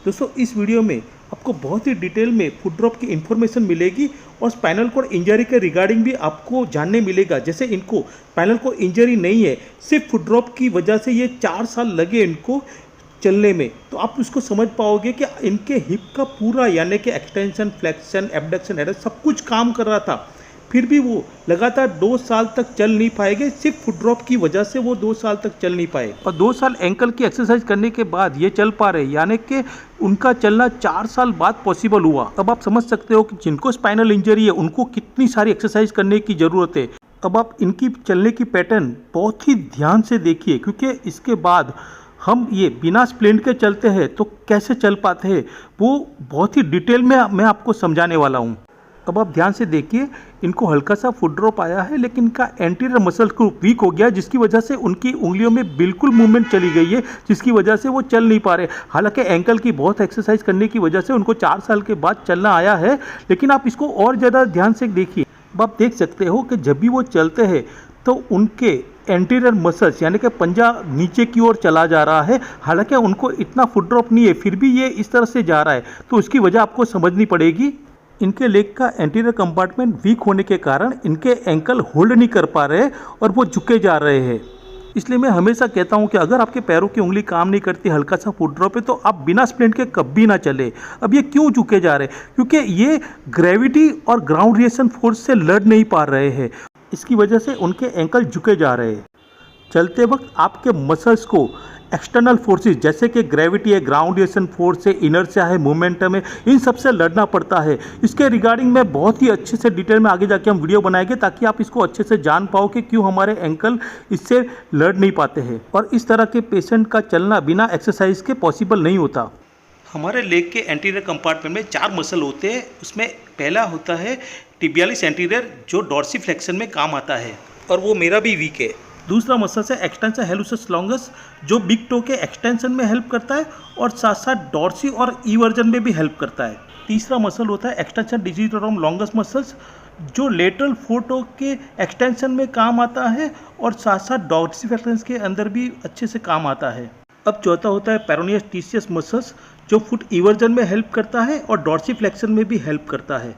दोस्तों इस वीडियो में आपको बहुत ही डिटेल में फुट ड्रॉप की इन्फॉर्मेशन मिलेगी और स्पाइनल कॉर्ड इंजरी के रिगार्डिंग भी आपको जानने मिलेगा। जैसे इनको स्पाइनल कॉर्ड इंजरी नहीं है, सिर्फ फुट ड्रॉप की वजह से ये 4 साल लगे इनको चलने में, तो आप उसको समझ पाओगे कि इनके हिप का पूरा यानी कि एक्सटेंशन, फ्लेक्शन, एबडक्शन, एडक्शन सब कुछ काम कर रहा था, फिर भी वो लगातार 2 साल तक चल नहीं पाएंगे। सिर्फ फुट ड्रॉप की वजह से वो 2 साल तक चल नहीं पाए और 2 साल एंकल की एक्सरसाइज करने के बाद ये चल पा रहे, यानी कि उनका चलना 4 साल बाद पॉसिबल हुआ। अब आप समझ सकते हो कि जिनको स्पाइनल इंजरी है उनको कितनी सारी एक्सरसाइज करने की ज़रूरत है। अब आप इनकी चलने की पैटर्न बहुत ही ध्यान से देखिए, क्योंकि इसके बाद हम ये बिना स्प्लिंट के चलते हैं तो कैसे चल पाते हैं वो बहुत ही डिटेल में मैं आपको समझाने वाला हूँ। अब आप ध्यान से देखिए, इनको हल्का सा फुट ड्रॉप आया है लेकिन इनका एंटीरियर मसल ग्रुप वीक हो गया, जिसकी वजह से उनकी उंगलियों में बिल्कुल मूवमेंट चली गई है, जिसकी वजह से वो चल नहीं पा रहे। हालांकि एंकल की बहुत एक्सरसाइज करने की वजह से उनको 4 साल के बाद चलना आया है, लेकिन आप इसको और ज़्यादा ध्यान से देखिए। अब आप देख सकते हो कि जब भी वो चलते हैं तो उनके एंटीरियर मसल्स यानी कि पंजा नीचे की ओर चला जा रहा है। हालांकि उनको इतना फुट ड्रॉप नहीं है, फिर भी ये इस तरह से जा रहा है, तो उसकी वजह आपको समझनी पड़ेगी। इनके लेग का एंटीरियर कंपार्टमेंट वीक होने के कारण इनके एंकल होल्ड नहीं कर पा रहे और वो झुके जा रहे हैं। इसलिए मैं हमेशा कहता हूं कि अगर आपके पैरों की उंगली काम नहीं करती, हल्का सा फुट ड्रॉप है, तो आप बिना स्प्लिंट के कभी ना चले। अब ये क्यों झुके जा रहे हैं? क्योंकि ये ग्रेविटी और ग्राउंड रिएक्शन फोर्स से लड़ नहीं पा रहे हैं, इसकी वजह से उनके एंकल झुके जा रहे हैं। चलते वक्त आपके मसल्स को एक्सटर्नल फोर्सेस जैसे कि ग्रेविटी है, ग्राउंड रिएक्शन फोर्स है, इनर्शिया है, मोमेंटम है, इन सब से लड़ना पड़ता है। इसके रिगार्डिंग में बहुत ही अच्छे से डिटेल में आगे जाके हम वीडियो बनाएंगे, ताकि आप इसको अच्छे से जान पाओ कि क्यों हमारे एंकल इससे लड़ नहीं पाते हैं। और इस तरह के पेशेंट का चलना बिना एक्सरसाइज के पॉसिबल नहीं होता। हमारे लेग के एंटीरियर कंपार्टमेंट में 4 मसल होते हैं। उसमें पहला होता है टिबियालिस एंटीरियर, जो डॉर्सीफ्लेक्शन में काम आता है और वो मेरा भी वीक है। दूसरा मसल है एक्सटेंशन हेलुसस लॉन्गस, जो बिग टो के एक्सटेंशन में हेल्प करता है और साथ साथ डॉर्सी और ईवर्जन में भी हेल्प करता है। तीसरा मसल होता है एक्सटेंशन डिजिटोरम लॉन्गस मसल्स, जो लेटरल फोटो के एक्सटेंशन में काम आता है और साथ साथ डॉर्सीफ्लेक्शन के अंदर भी अच्छे से काम आता है। अब चौथा होता है पेरोनियस टीसियस मसल्स, जो फुट ईवर्जन में हेल्प करता है और डॉर्सीफ्लेक्शन में भी हेल्प करता है।